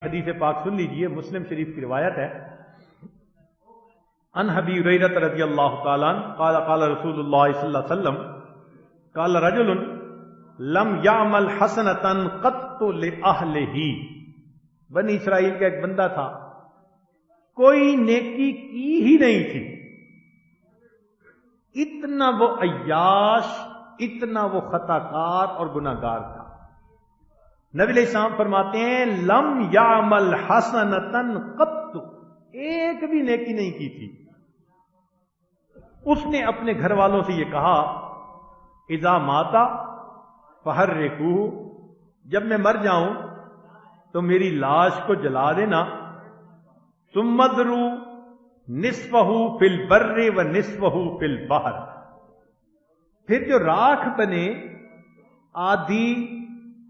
حدیث پاک سن لیجئے، مسلم شریف کی روایت ہے، ان ابی ہریرہ رضی اللہ تعالی عنہ قال قال رسول اللہ صلی اللہ علیہ وسلم قال رجل لم يعمل حسنۃ قط لأہلہ. بنی اسرائیل کا ایک بندہ تھا، کوئی نیکی کی ہی نہیں تھی، اتنا وہ عیاش، اتنا وہ خطا کار اور گناہ گار تھا. نبی علیہ السلام فرماتے ہیں لم یعمل حسنۃ قط، ایک بھی نیکی نہیں کی تھی. اس نے اپنے گھر والوں سے یہ کہا اذا ماتا فحرقوہ، جب میں مر جاؤں تو میری لاش کو جلا دینا. ثم اذروا نصفہ فی البر و نصفہ فی البحر، پھر جو راکھ بنے آدھی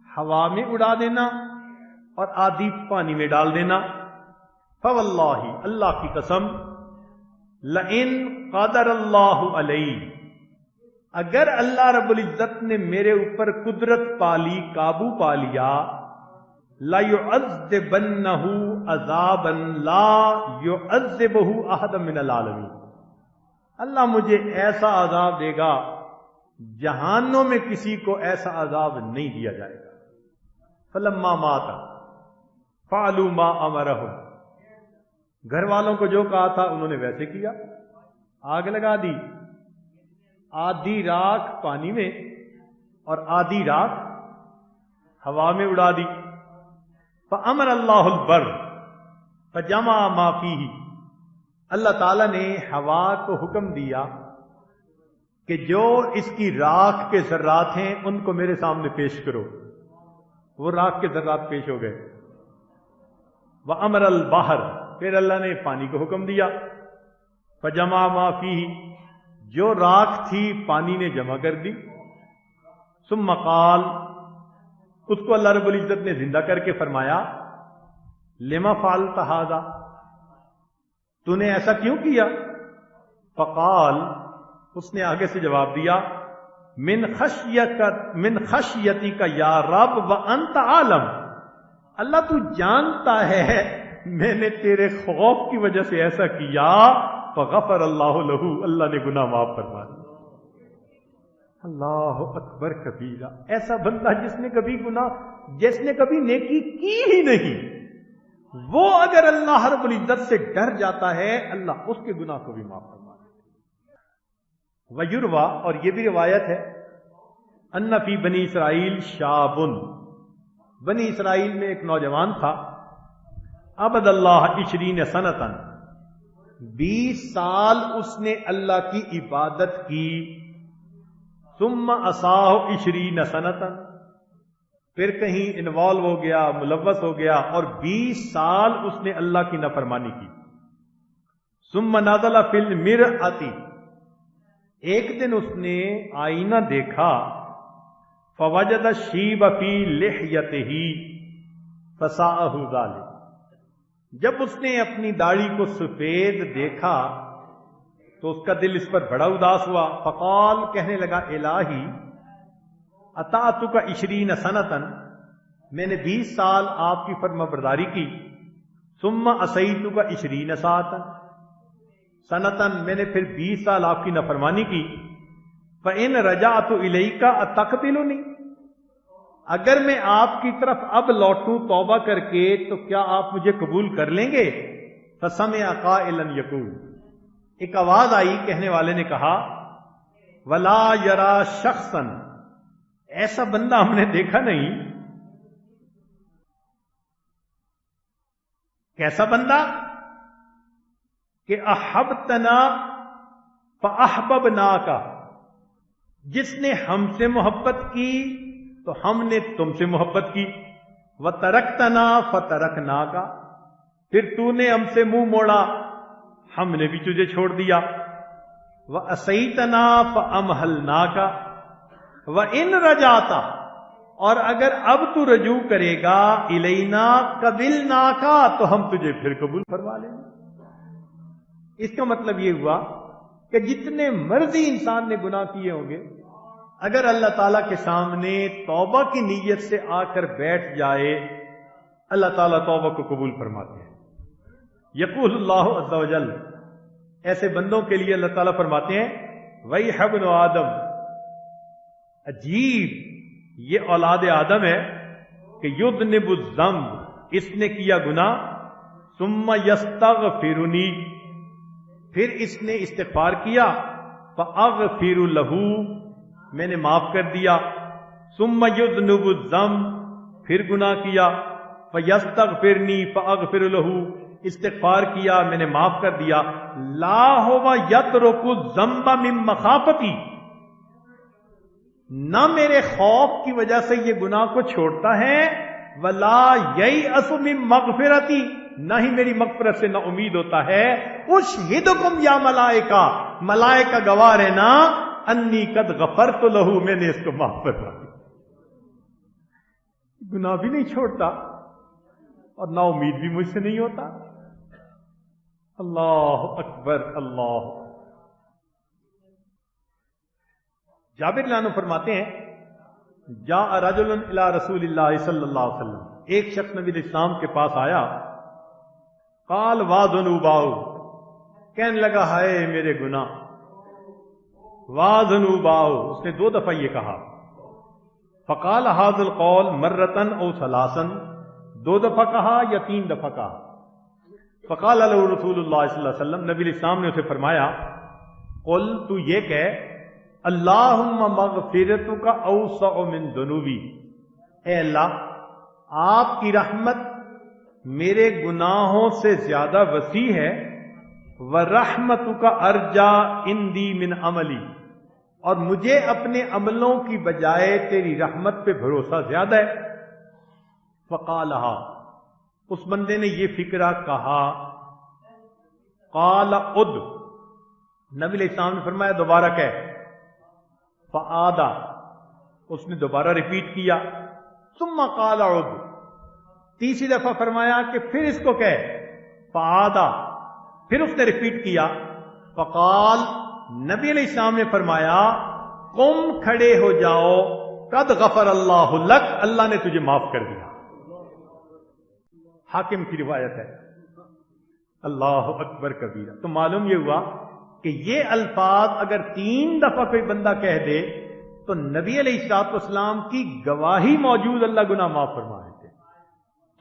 ہوا میں اڑا دینا اور آدھی پانی میں ڈال دینا. فواللہ، اللہ کی قسم، لئن قدر اللہ علیہ، اگر اللہ رب العزت نے میرے اوپر قدرت پالی، قابو پا لیا، لَيُعَذِّبَنَّهُ عَذَابًا لَا يُعَذِّبُهُ أَحَدٌ مِّنَ الْعَالَمِينَ، اللہ مجھے ایسا عذاب دے گا جہانوں میں کسی کو ایسا عذاب نہیں دیا جائے گا. فلما مات فعلوا ما امرهم، گھر والوں کو جو کہا تھا انہوں نے ویسے کیا، آگ لگا دی، آدھی راکھ پانی میں اور آدھی راکھ ہوا میں اڑا دی. فامر اللہ البر فجمع ما فیہ، اللہ تعالی نے ہوا کو حکم دیا کہ جو اس کی راکھ کے ذرات ہیں ان کو میرے سامنے پیش کرو. وہ راکھ کے ذرات پیش ہو گئے. وَأَمَرَ الْبَحْرَ، پھر اللہ نے پانی کو حکم دیا. فَجَمَعَ مَا فِيهِ، جو راکھ تھی پانی نے جمع کر دی. ثُمَّ قَالَ، اس کو اللہ رب العزت نے زندہ کر کے فرمایا لِمَ فَعَلْتَ هَذَا، تو نے ایسا کیوں کیا؟ فقال، اس نے آگے سے جواب دیا من خشیتی کا یا رب وانت عالم، اللہ تو جانتا ہے میں نے تیرے خوف کی وجہ سے ایسا کیا. فغفر اللہ لہ، اللہ نے گناہ معاف فرما دیا. اللہ اکبر کبیرہ. ایسا بندہ جس نے کبھی نیکی کی ہی نہیں، وہ اگر اللہ رب العزت سے ڈر جاتا ہے اللہ اس کے گناہ کو بھی معاف فرما دیتا. ویروا، اور یہ بھی روایت ہے، ان فی بنی اسرائیل شاب، بنی اسرائیل میں ایک نوجوان تھا، عبد اللہ 20 سنۃ، 20 سال اس نے اللہ کی عبادت کی. ثم عصاہ 20 سنۃ، پھر کہیں انوالو ہو گیا، ملوث ہو گیا اور 20 سال اس نے اللہ کی نافرمانی کی. ثم نزل فی المرأۃ، ایک دن اس نے آئینہ دیکھا، فوجد الشیب فی لحیتہ فساءہ ذلک، جب اس نے اپنی داڑھی کو سفید دیکھا تو اس کا دل اس پر بڑا اداس ہوا. فقال، کہنے لگا الہی اطاعتک 20 سنۃ، میں نے 20 سال آپ کی فرما برداری کی. ثم عصیتک 20 سنۃ، میں نے پھر 20 سال آپ کی نافرمانی کی. فإن رجعت الیک اتقبلنی، اگر میں آپ کی طرف اب لوٹوں توبہ کر کے تو کیا آپ مجھے قبول کر لیں گے؟ فسمع قائلا یقول، ایک آواز آئی، کہنے والے نے کہا ولا یرا شخصا، ایسا بندہ ہم نے دیکھا نہیں. کیسا بندہ؟ کہ احبتنا فاحببناک، جس نے ہم سے محبت کی تو ہم نے تم سے محبت کی. وترکتنا فترکناک، پھر تو نے ہم سے منہ موڑا ہم نے بھی تجھے چھوڑ دیا. وعصیتنا فامہلناک، وان رجعت، اور اگر اب تو رجوع کرے گا الینا قبلناک، تو ہم تجھے پھر قبول فرما لیں گے. اس کا مطلب یہ ہوا کہ جتنے مرضی انسان نے گناہ کیے ہوں گے، اگر اللہ تعالیٰ کے سامنے توبہ کی نیت سے آ کر بیٹھ جائے اللہ تعالیٰ توبہ کو قبول فرماتے ہیں. یقول اللہ عز و جل، ایسے بندوں کے لیے اللہ تعالیٰ فرماتے ہیں وَيْحَ ابْنُ آدم، عجیب یہ اولاد آدم ہے کہ یذنب الذنب، اس نے کیا گناہ، ثم یستغفرنی، پھر اس نے استغفار کیا، فاغفر لہ، میں نے معاف کر دیا، ثم یذنب الذنب، پھر گناہ کیا، فیستغفرنی فاغفر لہ، استغفار کیا میں نے معاف کر دیا، لا ہوا یترک الذنب من مخافتی، نہ میرے خوف کی وجہ سے یہ گناہ کو چھوڑتا ہے، ولا ییأس من مغفرتی، نہ ہی میری مغفرت سے نہ امید ہوتا ہے. اشہدکم یا ملائکہ، ملائکہ گواہ رہنا، انی قد غفرت لہ، میں نے اس کو معاف فرما دیا. گناہ بھی نہیں چھوڑتا اور نا امید بھی مجھ سے نہیں ہوتا. اللہ اکبر اللہ. جابر رضی اللہ عنہ فرماتے ہیں جاء رجل الی رسول اللہ صلی اللہ علیہ وسلم، ایک شخص نبی الاسلام کے پاس آیا، قال وا ذنوباؤ، کہنے لگا ہائے میرے گناہ، وا ذنوباؤ، اس نے 2 دفعہ یہ کہا. فقال هذا القول مرتن او ثلاثا، 2 دفعہ کہا یا 3 دفعہ کہا. فقال له رسول اللہ صلی اللہ علیہ وسلم، نبی الاسلام نے اسے فرمایا قل، تو یہ کہہ، اللہم مغفرتک اوسع من ذنوبی، اے اللہ آپ کی رحمت میرے گناہوں سے زیادہ وسیع ہے، ورحمتک ارجا عندی من عملی، اور مجھے اپنے عملوں کی بجائے تیری رحمت پہ بھروسہ زیادہ ہے. فقالہا، اس بندے نے یہ فکرہ کہا. قال عد، نبی علیہ السلام نے فرمایا دوبارہ کہہ. فعادا، اس نے دوبارہ ریپیٹ کیا. ثم قال عد، تیسری دفعہ فرمایا کہ پھر اس کو کہہ. فعادا، پھر اس نے ریپیٹ کیا. فقال، نبی علیہ السلام نے فرمایا قم، کھڑے ہو جاؤ، قد غفر اللہ لک، اللہ نے تجھے معاف کر دیا. حاکم کی روایت ہے. اللہ اکبر کبیرہ. تو معلوم یہ ہوا کہ یہ الفاظ اگر 3 دفعہ کوئی بندہ کہہ دے تو نبی علیہ الصلوۃ والسلام کی گواہی موجود اللہ گناہ معاف فرما دیتے.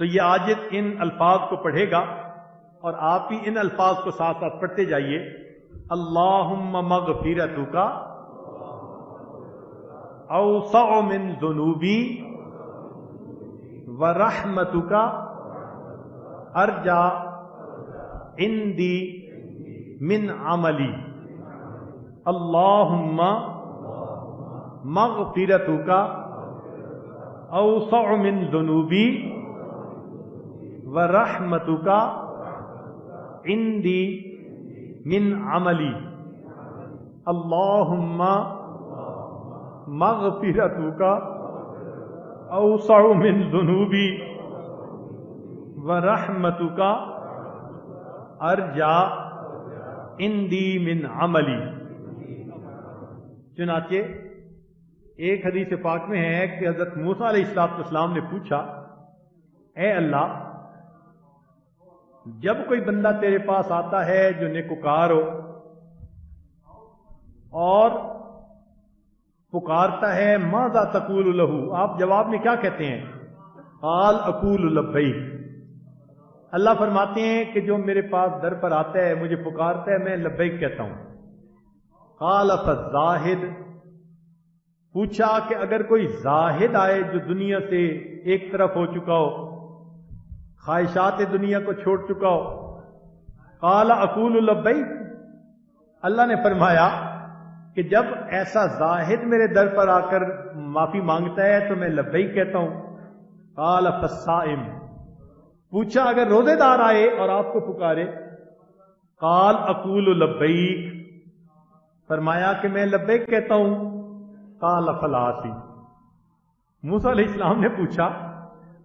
تو یہ عاجز ان الفاظ کو پڑھے گا اور آپ بھی ان الفاظ کو ساتھ ساتھ پڑھتے جائیے. اللہم مغفرتک اوسع من ذنوبی ورحمتک ارجا عندی من عملی. اللہم مغفرتک اوسع من ذنوبی ورحمتک عندی من عملی. اللہم مغفرتک اوسع من ذنوبی ورحمتک ارجا عندی من عملی. چنانچہ ایک حدیث پاک میں ہے کہ حضرت موسیٰ علیہ السلام نے پوچھا، اے اللہ، جب کوئی بندہ تیرے پاس آتا ہے جو نیکوکار ہو اور پکارتا ہے ماذا تقول لہ، آپ جواب میں کیا کہتے ہیں؟ قال اقول لبیک. اللہ فرماتے ہیں کہ جو میرے پاس در پر آتا ہے، مجھے پکارتا ہے، میں لبیک کہتا ہوں. قال فالزاہد، پوچھا کہ اگر کوئی زاہد آئے جو دنیا سے ایک طرف ہو چکا ہو، خواہشات دنیا کو چھوڑ چکا ہو. قال اقول لبیک، اللہ نے فرمایا کہ جب ایسا زاہد میرے در پر آ کر معافی مانگتا ہے تو میں لبیک کہتا ہوں. قال فالصائم، پوچھا اگر روزے دار آئے اور آپ کو پکارے. قال اقول لبیک، فرمایا کہ میں لبیک کہتا ہوں. قال فالعاصی، موسیٰ علیہ السلام نے پوچھا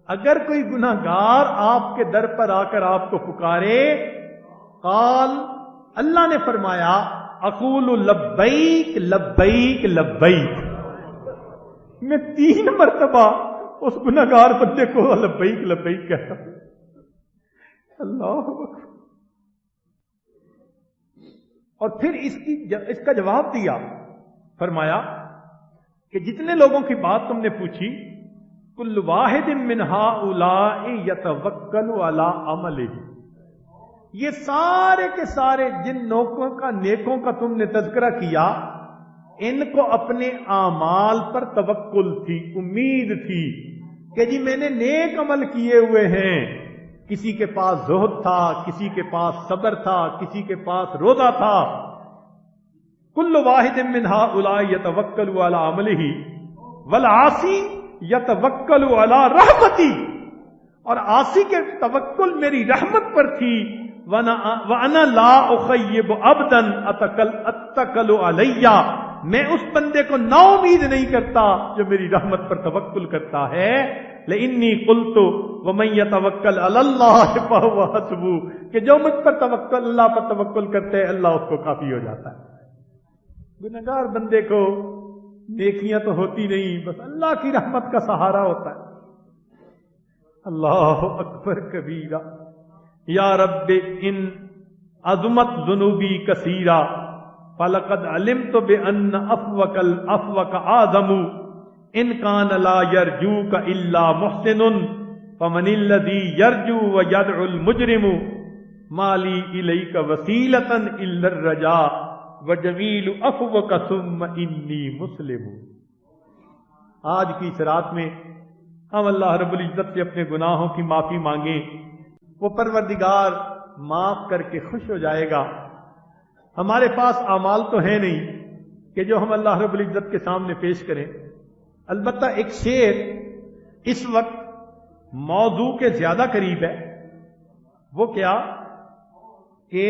اگر کوئی گناہگار آپ کے در پر آ کر آپ کو پکارے. قال، اللہ نے فرمایا اقول لبیک لبیک لبیک، میں 3 مرتبہ اس گناہگار بندے کو لبیک لبیک کہتا. اللہ اکبر. اور پھر اس کا جواب دیا، فرمایا کہ جتنے لوگوں کی بات تم نے پوچھی، کل واحد من ہؤلاء یتوکل علی عملہ، یہ سارے کے سارے جن نیکوں کا تم نے تذکرہ کیا، ان کو اپنے اعمال پر توکل تھی، امید تھی کہ جی میں نے نیک عمل کیے ہوئے ہیں. کسی کے پاس زہد تھا، کسی کے پاس صبر تھا، کسی کے پاس روزہ تھا. کل واحد من ہؤلاء یتوکل علی عملہ والعاصی یتوکل علی رحمتی، اور عاصی کے توکل میری رحمت پر تھی. وَأَنَا لَا أُخَيِّبُ عَبْدًا أَتَّكَلُ عَلَيَّ، میں اس بندے کو نا امید نہیں کرتا جو میری رحمت پر توکل کرتا ہے. لَإِنِّي قُلْتُ وَمَن يَتَوَكَّلْ عَلَى اللَّهِ فَهُوَ حَسْبُهُ، کہ جو مجھ پر توکل، اللہ پر توکل کرتے ہیں، اللہ اس کو کافی ہو جاتا ہے. گنہگار بندے کو نیکیاں تو ہوتی نہیں، بس اللہ کی رحمت کا سہارا ہوتا ہے. اللہ اکبر کبیرہ. یا رب ان عظمت ذنوبی کثیرہ فلقد علمت بان عفوک العفوک اعظم ان کان لا یرجوک الا محسن فمن الذی یرجو ویدعو المجرم ما لی الیک وسیلۃ الا الرجاء وجمیل عفوک ثم انی مسلم. آج کی اس رات میں ہم اللہ رب العزت سے اپنے گناہوں کی معافی مانگیں. وہ پروردگار معاف کر کے خوش ہو جائے گا. ہمارے پاس اعمال تو ہے نہیں کہ جو ہم اللہ رب العزت کے سامنے پیش کریں. البتہ ایک شعر اس وقت موضوع کے زیادہ قریب ہے. وہ کیا کہ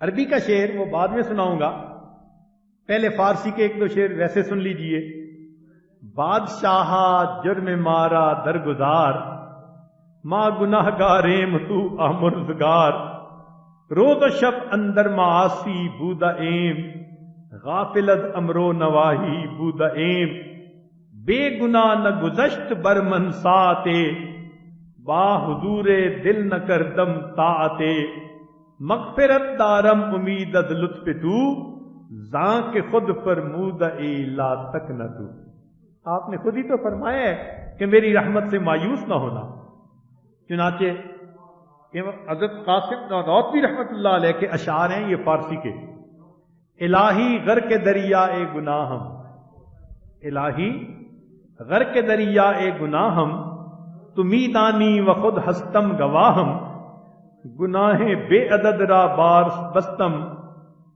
عربی کا شعر وہ بعد میں سناؤں گا، پہلے فارسی کے ایک دو شعر ویسے سن لیجئے. بادشاہ جرم مارا درگزار ماں گناہ گاریم تو آمرزگار روز و شب اندر معاصی بودا ایم غافلت امرو نواہی بودا ایم بے گناہ نہ گزشت برمن ساتے با حضور دل نہ کردم طاعتے مغفرت دارم امیدت لطف تو زاں کے خود فرمود اے لا تک نہ تو. آپ نے خود ہی تو فرمایا ہے کہ میری رحمت سے مایوس نہ ہونا. چنانچہ حضرت قاسم نانوتوی رحمت اللہ علیہ کے اشعار ہیں یہ فارسی کے. الہی غرق دریا اے گناہم، الہی غرق دریا اے گناہم تمی دانی و خود ہستم گواہم گناہ بے عدد را بار بستم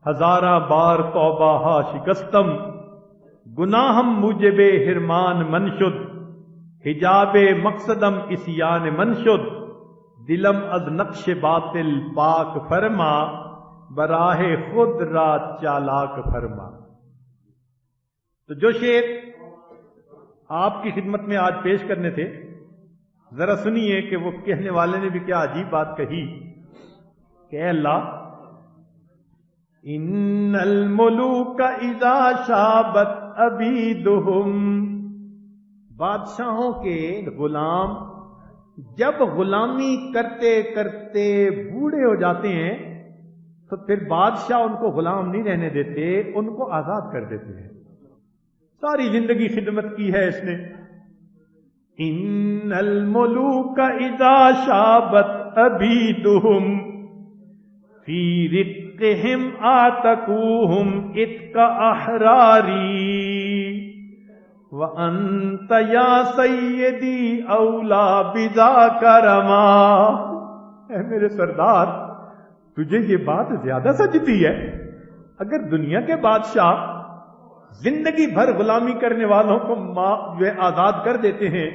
ہزارہ بار توبہ ہا شکستم گناہم موجب حرمان منشد حجاب مقصدم اسیان منشد دلم از نقش باطل پاک فرما براہ خود را چالاک فرما. تو جو شعر آپ کی خدمت میں آج پیش کرنے تھے، ذرا سنیے کہ وہ کہنے والے نے بھی کیا عجیب بات کہی کہ اے اللہ، ان الملوک اذا شابت عبیدہم، بادشاہوں کے غلام جب غلامی کرتے کرتے بوڑھے ہو جاتے ہیں تو پھر بادشاہ ان کو غلام نہیں رہنے دیتے، ان کو آزاد کر دیتے ہیں. ساری زندگی خدمت کی ہے اس نے. ان الملوک اذا شابت عبیدہم فی رقہم آتکوہم اتق احراری وانت یا سیدی اولا بذاک رما. اے میرے سردار، تجھے یہ بات زیادہ سجتی ہے. اگر دنیا کے بادشاہ زندگی بھر غلامی کرنے والوں کو آزاد کر دیتے ہیں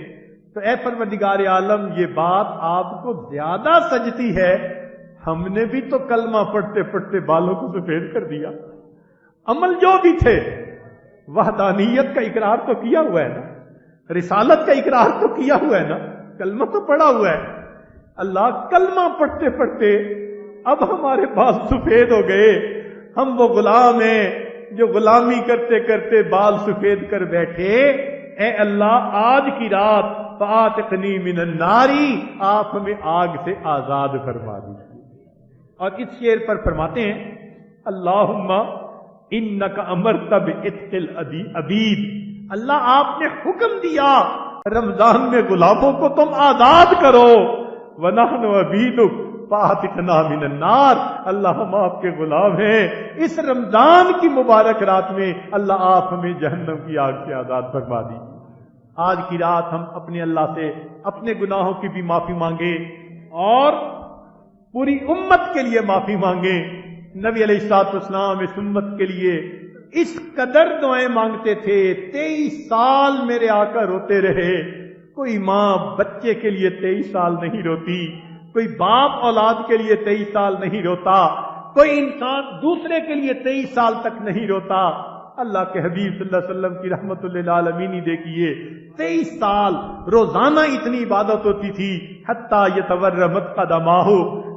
تو اے پروردگار عالم، یہ بات آپ کو زیادہ سجتی ہے. ہم نے بھی تو کلمہ پڑھتے پڑھتے بالوں کو سفید کر دیا. عمل جو بھی تھے، وحدانیت کا اقرار تو کیا ہوا ہے نا، رسالت کا اقرار تو کیا ہوا ہے نا، کلمہ تو پڑھا ہوا ہے. اللہ، کلمہ پڑھتے پڑھتے اب ہمارے بال سفید ہو گئے. ہم وہ غلام ہیں جو غلامی کرتے کرتے بال سفید کر بیٹھے، اے اللہ آج کی رات فاتقنی من الناری، آپ ہمیں آگ سے آزاد فرما دیجیے۔ اور اس شعر پر فرماتے ہیں اللہم انک امرت بعتق العبید، اللہ آپ نے حکم دیا رمضان میں غلاموں کو تم آزاد کرو، ونحن عبیدک فاتقنا من النار، اللہ ہم آپ کے غلام ہیں، اس رمضان کی مبارک رات میں اللہ آپ ہمیں جہنم کی آگ سے آزاد فرما دیجیے۔ آج کی رات ہم اپنے اللہ سے اپنے گناہوں کی بھی معافی مانگے اور پوری امت کے لیے معافی مانگے۔ نبی علیہ الصلوۃ والسلام اس امت کے لیے اس قدر دعائیں مانگتے تھے، 23 سال میرے آقا روتے رہے۔ کوئی ماں بچے کے لیے 23 سال نہیں روتی، کوئی باپ اولاد کے لیے 23 سال نہیں روتا، کوئی انسان دوسرے کے لیے 23 سال تک نہیں روتا۔ اللہ کے حبیب صلی اللہ علیہ وسلم کی رحمت للعالمین دیکھیے، 23 سال روزانہ اتنی عبادت ہوتی تھی، حتیٰ یتورمت قدماہ،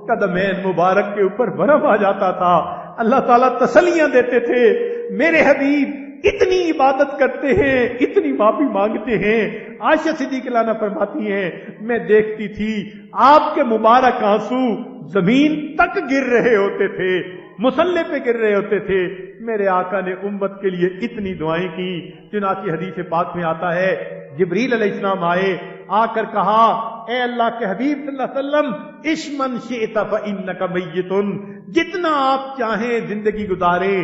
قدمین مبارک کے اوپر ورم آ جاتا تھا۔ اللہ تعالیٰ تسلیاں دیتے تھے، میرے حبیب اتنی عبادت کرتے ہیں، اتنی معافی مانگتے ہیں۔ عائشہ صدیقہ عنہا فرماتی ہیں میں دیکھتی تھی آپ کے مبارک آنسو زمین تک گر رہے ہوتے تھے، مصلے پہ گر رہے ہوتے تھے۔ میرے آقا نے امت کے لیے اتنی دعائیں کی، چنانچہ حدیث پاک میں آتا ہے جبریل علیہ السلام آئے، آ کر کہا اے اللہ کے حبیب صلی اللہ علیہ وسلم عش من شئت فإنک میت، جتنا آپ چاہیں زندگی گزاریں،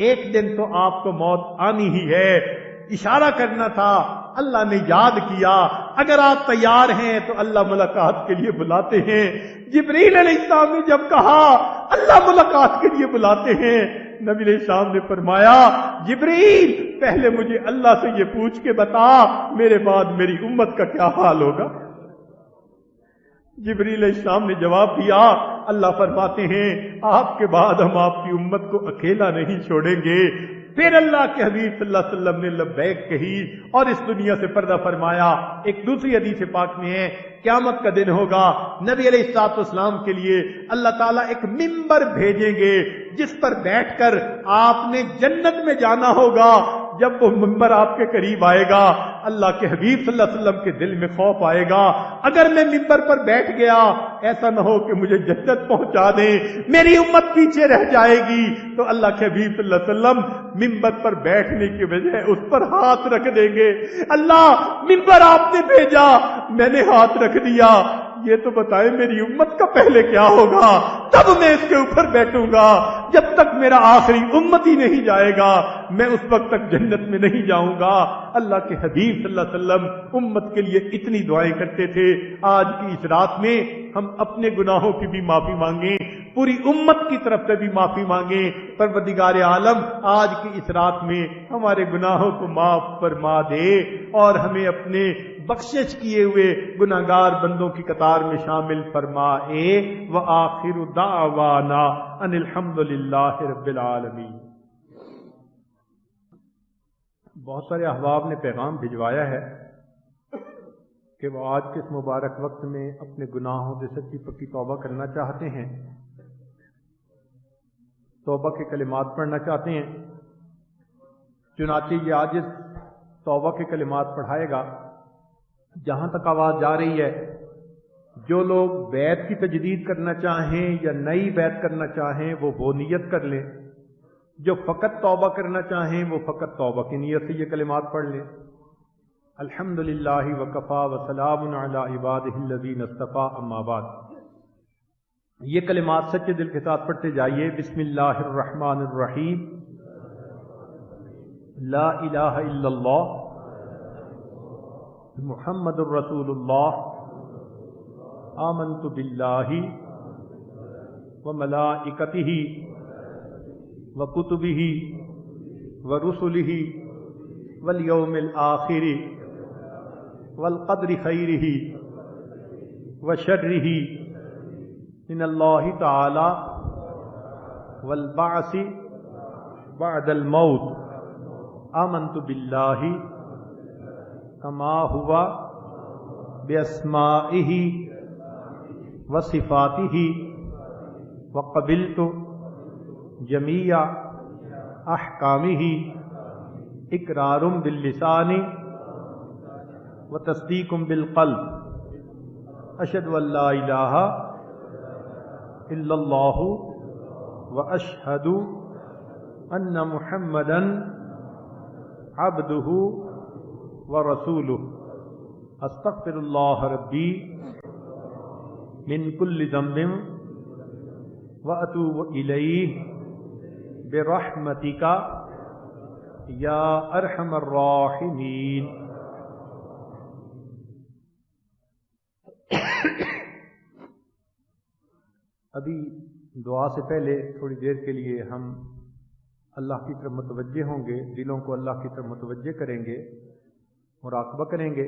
ایک دن تو آپ کو موت آنی ہی ہے۔ اشارہ کرنا تھا، اللہ نے یاد کیا اگر آپ تیار ہیں تو اللہ ملاقات کے لیے بلاتے ہیں۔ جبریل علیہ السلام نے جب کہا اللہ ملاقات کے لیے بلاتے ہیں، نبی علیہ السلام نے فرمایا جبریل پہلے مجھے اللہ سے یہ پوچھ کے بتا میرے بعد میری امت کا کیا حال ہوگا۔ جبریل علیہ السلام نے جواب دیا، اللہ فرماتے ہیں آپ کے بعد ہم آپ کی امت کو اکیلا نہیں چھوڑیں گے۔ پھر اللہ کے حبیب صلی اللہ علیہ وسلم نے لبیک کہی اور اس دنیا سے پردہ فرمایا۔ ایک دوسری حدیث پاک میں ہے قیامت کا دن ہوگا، نبی علیہ الصلوۃ والسلام کے لیے اللہ تعالیٰ ایک ممبر بھیجیں گے جس پر بیٹھ کر آپ نے جنت میں جانا ہوگا۔ جب وہ ممبر آپ کے قریب آئے گا، اللہ کے حبیب صلی اللہ علیہ وسلم کے دل میں خوف آئے گا، اگر میں ممبر پر بیٹھ گیا ایسا نہ ہو کہ مجھے جنت پہنچا دیں، میری امت پیچھے رہ جائے گی۔ تو اللہ کے حبیب صلی اللہ علیہ وسلم ممبر پر بیٹھنے کی بجائے اس پر ہاتھ رکھ دیں گے، اللہ ممبر آپ نے بھیجا میں نے ہاتھ رکھ دیا، یہ تو بتائیں میری امت کا پہلے کیا ہوگا، تب میں اس کے اوپر بیٹھوں گا۔ جب تک میرا آخری امت ہی نہیں جائے گا میں اس وقت تک جنت میں نہیں جاؤں گا۔ اللہ کے حبیب صلی اللہ علیہ وسلم امت کے لیے اتنی دعائیں کرتے تھے۔ آج کی اس رات میں ہم اپنے گناہوں کی بھی معافی مانگیں، پوری امت کی طرف سے بھی معافی مانگیں۔ پروردگار عالم آج کی اس رات میں ہمارے گناہوں کو معاف فرما دے اور ہمیں اپنے بخشش کیے ہوئے گناہگار بندوں کی قطار میں شامل فرمائے۔ وآخر دعوانا ان الحمد للہ رب العالمین۔ بہت سارے احباب نے پیغام بھجوایا ہے کہ وہ آج کے اس مبارک وقت میں اپنے گناہوں سے سچی پکی توبہ کرنا چاہتے ہیں، توبہ کے کلمات پڑھنا چاہتے ہیں۔ چنانچہ یہ عاجز توبہ کے کلمات پڑھائے گا۔ جہاں تک آواز جا رہی ہے، جو لوگ بیعت کی تجدید کرنا چاہیں یا نئی بیعت کرنا چاہیں وہ نیت کر لیں، جو فقط توبہ کرنا چاہیں وہ فقط توبہ کی نیت سے یہ کلمات پڑھ لیں۔ الحمدللہ وکفا وسلام علی عبادہ الذین اصطفیٰ، اما بعد۔ یہ کلمات سچے دل کے ساتھ پڑھتے جائیے۔ بسم اللہ الرحمن الرحیم، لا الہ الا اللہ محمد الرسول اللہ، آمنت باللہ وملائکتہ وکتبہ ورسلہ والیوم الآخر والقدر خیرہ وشرہ من اللہ تعالی والبعث بعد الموت، آمنت باللہ کما ہوا باسمائہ وصفاتہ وقبلت جمیع احکامہ اقرار باللسان وتصدیق بالقلب اشہد ان لا الہ الا اللہ واشہد ان محمدا عبدہ ورسولہ استغفر اللہ ربی من کل ذنب واتوب الیہ برحمتک یا ارحم الراحمین۔ ابھی دعا سے پہلے تھوڑی دیر کے لیے ہم اللہ کی طرف متوجہ ہوں گے، دلوں کو اللہ کی طرف متوجہ کریں گے، مراقبہ کریں گے۔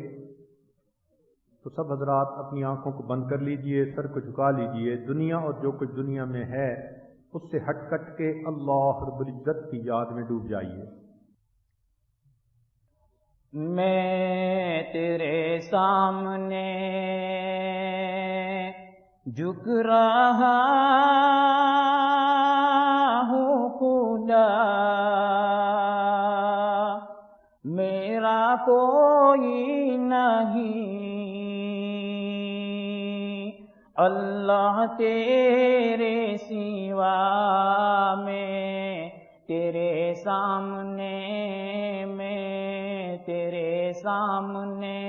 تو سب حضرات اپنی آنکھوں کو بند کر لیجئے، سر کو جھکا لیجئے، دنیا اور جو کچھ دنیا میں ہے اس سے ہٹ کٹ کے اللہ رب العزت کی یاد میں ڈوب جائیے۔ میں تیرے سامنے جھک رہا ہوں خدا، میرا کوئی نہیں، اللہ تیرے سوا میں تیرے سامنے، میں تیرے سامنے،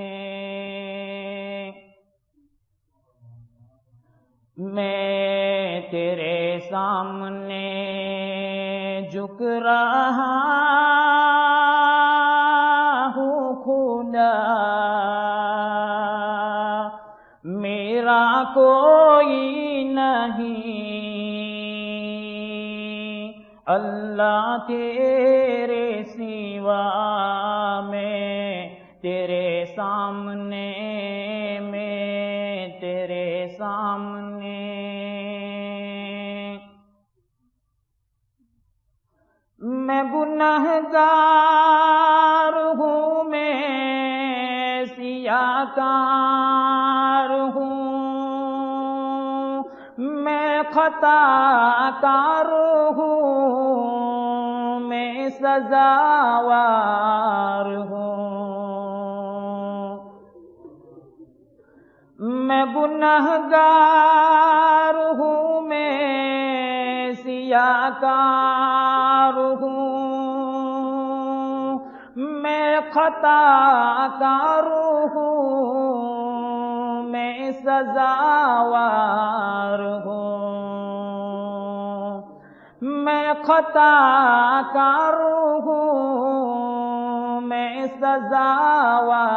میں تیرے سامنے جھک رہا ہوں خدا، میرا کوئی نہیں، اللہ تیرے سوا میں تیرے سامنے، میں تیرے سامنے، میں گنہگار ہوں، میں سیاہ کار ہوں، میں خطا کار ہوں، میں سزاوار ہوں، میں گنہگار ہوں، میں سیاہ کار ہوں، میں خطا کار ہوں، میں سزاوار ہوں، میں خطا کار ہوں، میں سزاوار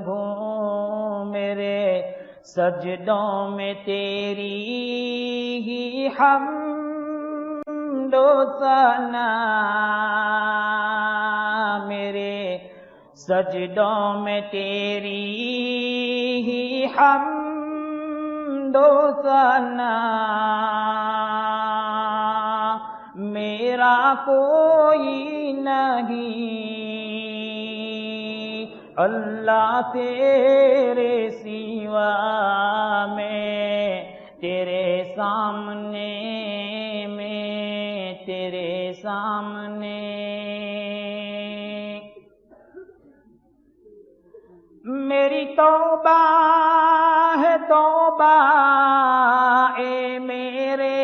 ہوں، میرے سجدوں میں تیری ہی حمد و ثنا، میرے سجدوں میں تیری ہی حمد و ثنا، میرا کوئی نہیں، اللہ تیرے سوا میں تیرے سامنے، میں تیرے سامنے، میری توبہ ہے توبہ اے میرے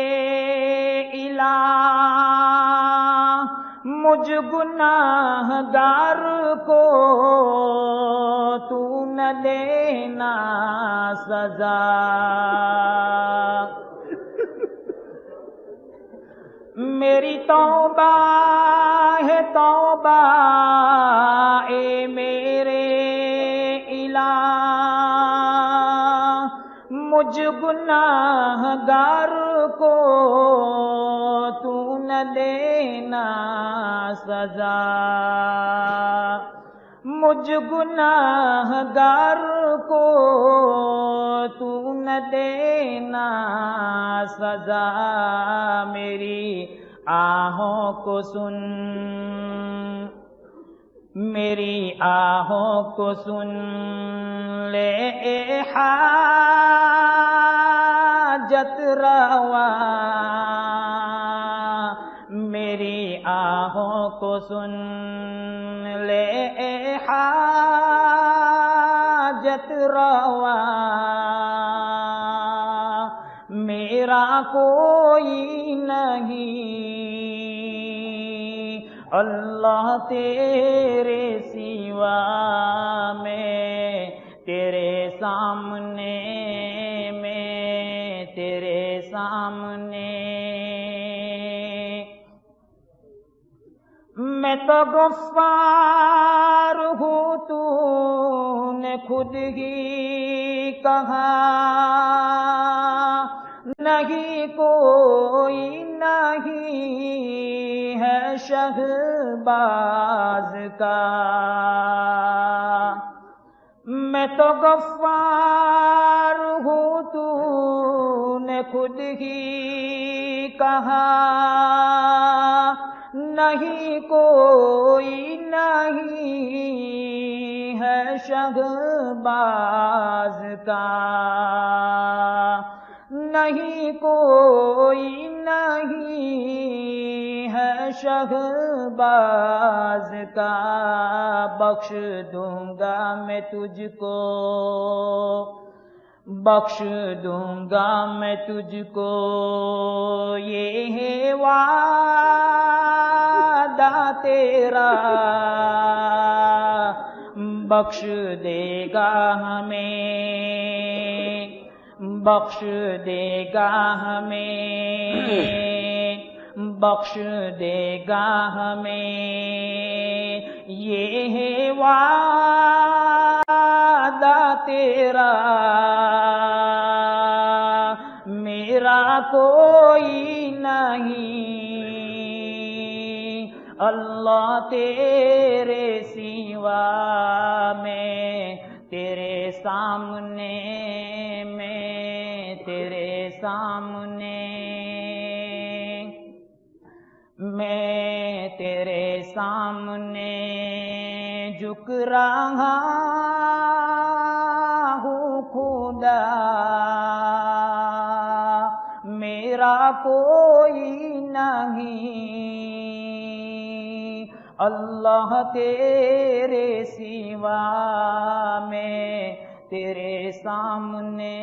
الہ، مجھ گناہ گار کو تو نہ دینا سزا، میری توبہ ہے توبہ اے میرے الہ، مجھ گناہ گار کو تو نہ دینا سزا، مجھ گناہ گار کو تو نہ دینا سزا، میری آہوں کو سن، میری آہوں کو سن لے اے حاجت روا، میری آہوں کو سن لے اے حاجت روا، میرا کوئی نہیں اللہ تیرے سوا، میں تیرے سامنے، میں تیرے سامنے، میں تو غفار ہوں تو نے خود ہی کہا، نہیں کوئی نہیں ہے شہباز کا، میں تو غفار ہوں تو نے خود ہی کہا، نہیں کوئی نہیں ہے شہباز کا، نہیں کوئی نہیں ہے شہباز کا، بخش دوں گا میں تجھ کو، بخش دوں گا میں تجھ کو، یہ ہے وعدہ تیرا، بخش دے گا ہمیں، بخش دے گا ہمیں، بخش دے گا ہمیں، یہ ہے وعدہ تیرا، میرا کوئی نہیں اللہ تیرے سوا، میں تیرے سامنے، میں تیرے سامنے، میں تیرے سامنے جھک رہا ہوں خدا، میرا کوئی نہیں اللہ تیرے سوا، میں تیرے سامنے،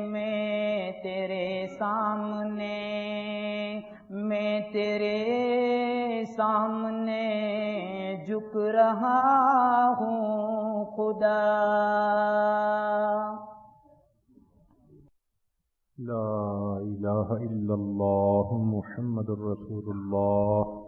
میں تیرے سامنے، میں تیرے سامنے جھک رہا ہوں خدا۔ لا الہ الا اللہ محمد الرسول اللہ۔